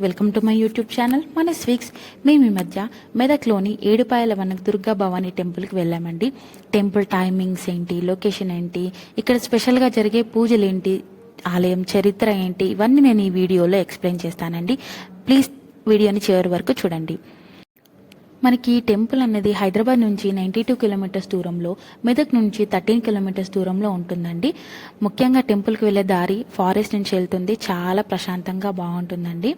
Welcome to my YouTube channel మన స్వీక్స్. మేము ఈ మధ్య మెదక్లోని ఏడుపాయల వనక దుర్గా భవానీ టెంపుల్కి వెళ్ళామండి. టెంపుల్ టైమింగ్స్ ఏంటి, లొకేషన్ ఏంటి, ఇక్కడ స్పెషల్గా జరిగే పూజలు ఏంటి, ఆలయం చరిత్ర ఏంటి, ఇవన్నీ నేను ఈ వీడియోలో ఎక్స్ప్లెయిన్ చేస్తానండి. ప్లీజ్ వీడియోని చివరి వరకు చూడండి. మనకి ఈ టెంపుల్ అనేది హైదరాబాద్ నుంచి 92 కిలోమీటర్స్ దూరంలో, మెదక్ నుంచి 13 కిలోమీటర్స్ దూరంలో ఉంటుందండి. ముఖ్యంగా టెంపుల్కి వెళ్ళే దారి ఫారెస్ట్ నుంచి వెళ్తుంది. చాలా ప్రశాంతంగా బాగుంటుందండి.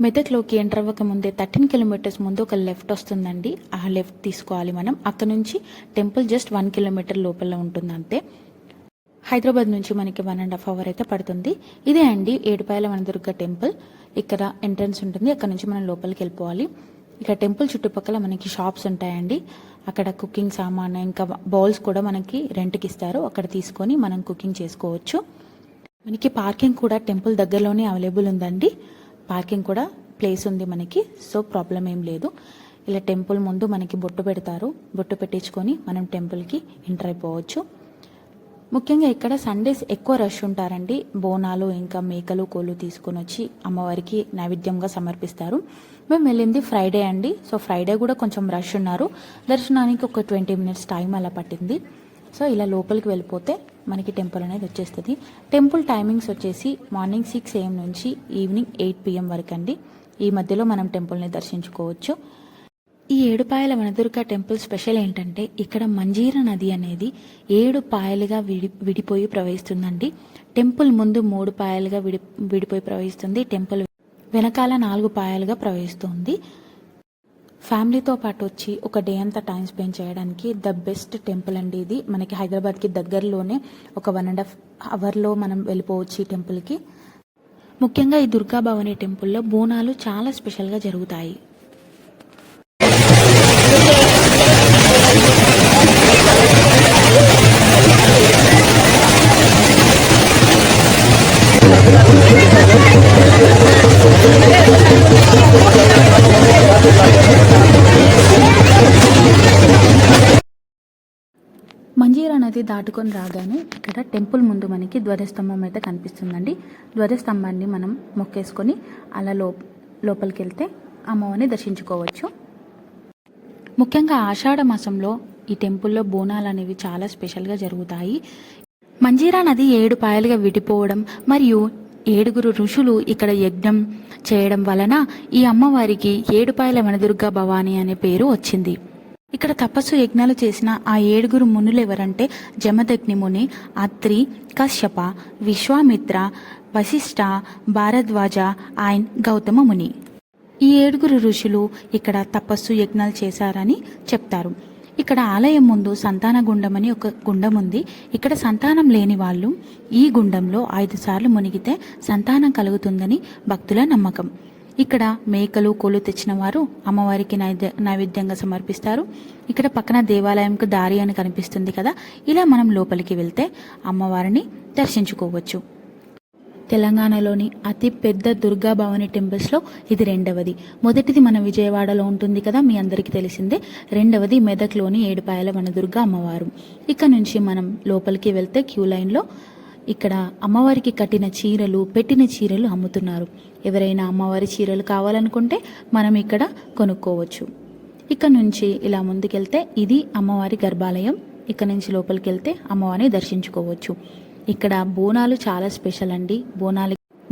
మెదక్లోకి ఎంటర్ అవ్వక ముందే 13 కిలోమీటర్స్ ముందు ఒక లెఫ్ట్ వస్తుందండి. ఆ లెఫ్ట్ తీసుకోవాలి మనం. అక్కడ నుంచి టెంపుల్ జస్ట్ 1 కిలోమీటర్ లోపల ఉంటుంది అంతే. హైదరాబాద్ నుంచి మనకి 1.5 అవర్ అయితే పడుతుంది. ఇదే అండి ఏడుపాయల వనదుర్గ టెంపుల్. ఇక్కడ ఎంట్రన్స్ ఉంటుంది, అక్కడ నుంచి మనం లోపలికి వెళ్ళిపోవాలి. ఇక్కడ టెంపుల్ చుట్టుపక్కల మనకి షాప్స్ ఉంటాయండి. అక్కడ కుకింగ్ సామాన్, ఇంకా బౌల్స్ కూడా మనకి రెంట్కి ఇస్తారు. అక్కడ తీసుకొని మనం కుకింగ్ చేసుకోవచ్చు. మనకి పార్కింగ్ కూడా టెంపుల్ దగ్గరలోనే అవైలబుల్ ఉందండి. పార్కింగ్ కూడా ప్లేస్ ఉంది మనకి, సో ప్రాబ్లం ఏం లేదు. ఇలా టెంపుల్ ముందు మనకి బొట్టు పెడతారు. బొట్టు పెట్టించుకొని మనం టెంపుల్కి ఎంటర్ అయిపోవచ్చు. ముఖ్యంగా ఇక్కడ సండేస్ ఎక్కువ రష్ ఉంటారండి. బోనాలు ఇంకా మేకలు కోళ్ళు తీసుకొని వచ్చి అమ్మవారికి నైవేద్యంగా సమర్పిస్తారు. మేము వెళ్ళింది ఫ్రైడే అండి. సో ఫ్రైడే కూడా కొంచెం రష్ ఉన్నారు. దర్శనానికి ఒక 20 మినిట్స్ టైం అలా పట్టింది. సో ఇలా లోపలికి వెళ్ళిపోతే మనకి టెంపుల్ అనేది వచ్చేస్తుంది. టెంపుల్ టైమింగ్స్ వచ్చేసి మార్నింగ్ 6 AM నుంచి ఈవినింగ్ 8 PM వరకు అండి. ఈ మధ్యలో మనం టెంపుల్ని దర్శించుకోవచ్చు. ఈ ఏడుపాయల వనదుర్గ టెంపుల్ స్పెషల్ ఏంటంటే ఇక్కడ మంజీర నది అనేది 7 పాయలుగా విడిపోయి ప్రవహిస్తుందండి. టెంపుల్ ముందు 3 పాయలుగా విడిపోయి ప్రవహిస్తుంది. టెంపుల్ వెనకాల 4 పాయలుగా ప్రవహిస్తుంది. ఫ్యామిలీతో పాటు వచ్చి ఒక డే అంతా టైం స్పెండ్ చేయడానికి ద బెస్ట్ టెంపుల్ అండి ఇది. మనకి హైదరాబాద్కి దగ్గరలోనే ఒక 1.5 అవర్లో మనం వెళ్ళిపోవచ్చు ఈ టెంపుల్కి. ముఖ్యంగా ఈ దుర్గా భవానీ టెంపుల్లో బోనాలు చాలా స్పెషల్గా జరుగుతాయి. మంజీరా నది దాటుకొని రాగానే ఇక్కడ టెంపుల్ ముందు మనకి ధ్వజస్తంభం అయితే కనిపిస్తుందండి. ధ్వజస్తంభాన్ని మనం మొక్కేసుకొని అలా లోపలికి వెళ్తే అమ్మవారిని దర్శించుకోవచ్చు. ముఖ్యంగా ఆషాఢ మాసంలో ఈ టెంపుల్లో బోనాలు అనేవి చాలా స్పెషల్గా జరుగుతాయి. మంజీరా నది 7 పాయలుగా విడిపోవడం మరియు 7 ఋషులు ఇక్కడ యజ్ఞం చేయడం వలన ఈ అమ్మవారికి ఏడుపాయల వనదుర్గా భవానీ అనే పేరు వచ్చింది. ఇక్కడ తపస్సు యజ్ఞాలు చేసిన ఆ 7 మునులు ఎవరంటే జమదగ్ని ముని, అత్రి, కశ్యప, విశ్వామిత్ర, వశిష్ఠ, భారద్వాజ అండ్ గౌతమ ముని. ఈ 7 ఋషులు ఇక్కడ తపస్సు యజ్ఞాలు చేశారని చెప్తారు. ఇక్కడ ఆలయం ముందు సంతాన గుండం అని ఒక గుండం ఉంది. ఇక్కడ సంతానం లేని వాళ్ళు ఈ గుండంలో 5 సార్లు మునిగితే సంతానం కలుగుతుందని భక్తుల నమ్మకం. ఇక్కడ మేకలు కోళ్ళు తెచ్చిన వారు అమ్మవారికి నైవేద్యంగా సమర్పిస్తారు. ఇక్కడ పక్కన దేవాలయంకు దారి అని కనిపిస్తుంది కదా, ఇలా మనం లోపలికి వెళ్తే అమ్మవారిని దర్శించుకోవచ్చు. తెలంగాణలోని అతి పెద్ద దుర్గా భవానీ టెంపుల్స్లో ఇది 2వది. మొదటిది మన విజయవాడలో ఉంటుంది కదా, మీ అందరికీ తెలిసిందే. 2వది మెదక్లోని ఏడుపాయల వనదుర్గ అమ్మవారు. ఇక్కడ నుంచి మనం లోపలికి వెళ్తే క్యూ లైన్లో ఇక్కడ అమ్మవారికి కట్టిన చీరలు, పెట్టిన చీరలు అమ్ముతున్నారు. ఎవరైనా అమ్మవారి చీరలు కావాలనుకుంటే మనం ఇక్కడ కొనుక్కోవచ్చు. ఇక్కడ నుంచి ఇలా ముందుకెళ్తే ఇది అమ్మవారి గర్భాలయం. ఇక్కడ నుంచి లోపలికి వెళ్తే అమ్మవారిని దర్శించుకోవచ్చు. ఇక్కడ బోనాలు చాలా స్పెషల్ అండి.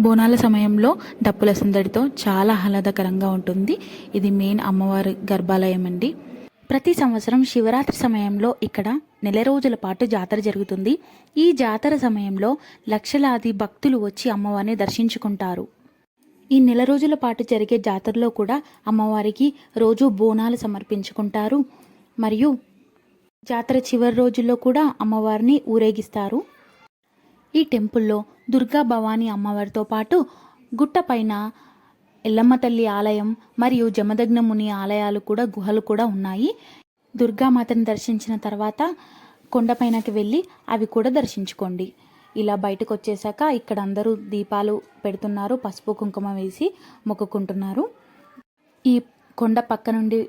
బోనాల సమయంలో డప్పుల సందడితో చాలా ఆహ్లాదకరంగా ఉంటుంది. ఇది మెయిన్ అమ్మవారి గర్భాలయం అండి. ప్రతి సంవత్సరం శివరాత్రి సమయంలో ఇక్కడ 1 రోజుల పాటు జాతర జరుగుతుంది. ఈ జాతర సమయంలో లక్షలాది భక్తులు వచ్చి అమ్మవారిని దర్శించుకుంటారు. ఈ 1 రోజుల పాటు జరిగే జాతరలో కూడా అమ్మవారికి రోజు బోనాలు సమర్పించుకుంటారు. మరియు జాతర చివరి రోజుల్లో కూడా అమ్మవారిని ఊరేగిస్తారు. ఈ టెంపుల్లో దుర్గా భవానీ అమ్మవారితో పాటు గుట్టపైన ఎల్లమ్మ తల్లి ఆలయం మరియు జమదగ్న ముని ఆలయాలు కూడా, గుహలు కూడా ఉన్నాయి. దుర్గామాతను దర్శించిన తర్వాత కొండపైనకి వెళ్ళి అవి కూడా దర్శించుకోండి. ఇలా బయటకు వచ్చేసాక ఇక్కడ అందరూ దీపాలు పెడుతున్నారు, పసుపు కుంకుమ వేసి మొక్కుకుంటున్నారు. ఈ కొండ పక్క నుండి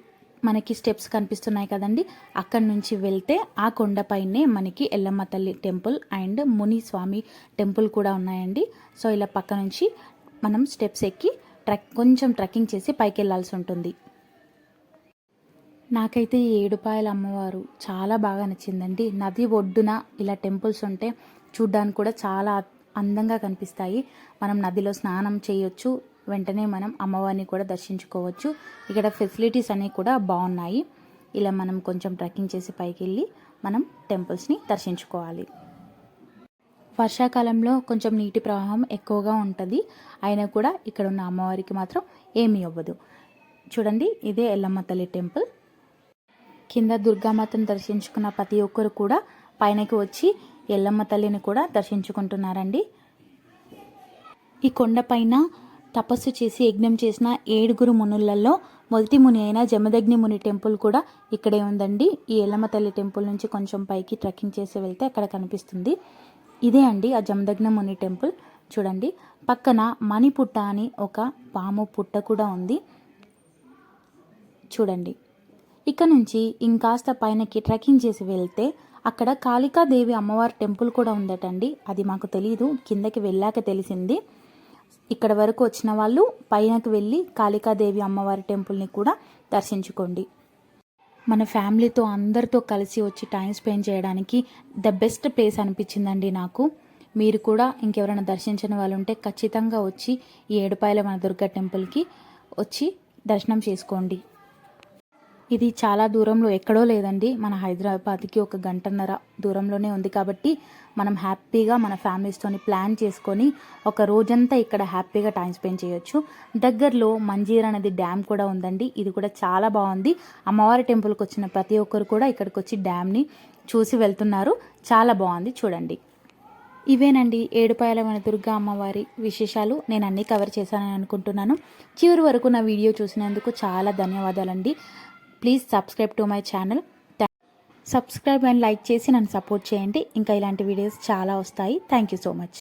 మనకి స్టెప్స్ కనిపిస్తున్నాయి కదండి, అక్కడి నుంచి వెళ్తే ఆ కొండపైనే మనకి ఎల్లమ్మ తల్లి temple and Muni Swamy temple కూడా ఉన్నాయండి. సో ఇలా పక్క నుంచి మనం స్టెప్స్ ఎక్కి కొంచెం ట్రెక్కింగ్ చేసి పైకి వెళ్ళాల్సి ఉంటుంది. నాకైతే ఈ ఏడుపాయల అమ్మవారు చాలా బాగా నచ్చిందండి. నది ఒడ్డున ఇలా టెంపుల్స్ ఉంటే చూడ్డానికి కూడా చాలా అందంగా కనిపిస్తాయి. మనం నదిలో స్నానం చేయొచ్చు, వెంటనే మనం అమ్మవారిని కూడా దర్శించుకోవచ్చు. ఇక్కడ ఫెసిలిటీస్ అన్నీ కూడా బాగున్నాయి. ఇలా మనం కొంచెం ట్రెక్కింగ్ చేసి పైకి వెళ్ళి మనం టెంపుల్స్ని దర్శించుకోవాలి. వర్షాకాలంలో కొంచెం నీటి ప్రవాహం ఎక్కువగా ఉంటుంది, అయినా కూడా ఇక్కడ ఉన్న అమ్మవారికి మాత్రం ఏమీ అవ్వదు. చూడండి, ఇదే ఎల్లమ్మ తల్లి టెంపుల్. కింద దుర్గామాతను దర్శించుకున్న ప్రతి ఒక్కరు కూడా పైనకి వచ్చి ఎల్లమ్మ తల్లిని కూడా దర్శించుకుంటున్నారండి. ఈ కొండపైన తపస్సు చేసి యజ్ఞం చేసిన 7 మునులలో మొదటి ముని అయిన జమదగ్ని ముని టెంపుల్ కూడా ఇక్కడే ఉందండి. ఈ ఎల్లమ్మ తల్లి టెంపుల్ నుంచి కొంచెం పైకి ట్రెక్కింగ్ చేసి వెళ్తే అక్కడ కనిపిస్తుంది. ఇదే అండి ఆ జమదగ్ని ముని టెంపుల్. చూడండి, పక్కన మణిపుట్ట అని ఒక పాము పుట్ట కూడా ఉంది. చూడండి, ఇక్కడ నుంచి ఇంకాస్త పైనకి ట్రెక్కింగ్ చేసి వెళ్తే అక్కడ కాళికాదేవి అమ్మవారి టెంపుల్ కూడా ఉందటండి. అది మాకు తెలీదు, కిందకి వెళ్ళాక తెలిసింది. ఇక్కడ వరకు వచ్చిన వాళ్ళు పైనకి వెళ్ళి కాళికాదేవి అమ్మవారి టెంపుల్ని కూడా దర్శించుకోండి. మన ఫ్యామిలీతో అందరితో కలిసి వచ్చి టైం స్పెండ్ చేయడానికి ద బెస్ట్ ప్లేస్ అనిపించిందండి నాకు. మీరు కూడా ఇంకెవరైనా దర్శించని వాళ్ళు ఉంటే ఖచ్చితంగా వచ్చి ఈ ఏడుపాయల మన దుర్గా టెంపుల్కి వచ్చి దర్శనం చేసుకోండి. ఇది చాలా దూరంలో ఎక్కడో లేదండి, మన హైదరాబాద్కి 1 గంటన్నర దూరంలోనే ఉంది. కాబట్టి మనం హ్యాపీగా మన ఫ్యామిలీస్తోని ప్లాన్ చేసుకొని ఒక రోజంతా ఇక్కడ హ్యాపీగా టైం స్పెండ్ చేయొచ్చు. దగ్గరలో మంజీరా నది డ్యామ్ కూడా ఉందండి. ఇది కూడా చాలా బాగుంది. అమ్మవారి టెంపుల్కి వచ్చిన ప్రతి ఒక్కరు కూడా ఇక్కడికి వచ్చి డ్యామ్ని చూసి వెళ్తున్నారు. చాలా బాగుంది, చూడండి. ఇవేనండి ఏడుపాయల మన దుర్గా అమ్మవారి విశేషాలు. నేను అన్నీ కవర్ చేశానని అనుకుంటున్నాను. చివరి వరకు నా వీడియో చూసినందుకు చాలా ధన్యవాదాలండి. Please subscribe to my channel. Subscribe and like చేసి నన్ను సపోర్ట్ చేయండి. ఇంకా ఇలాంటి వీడియోస్ చాలా వస్తాయి. Thank you so much.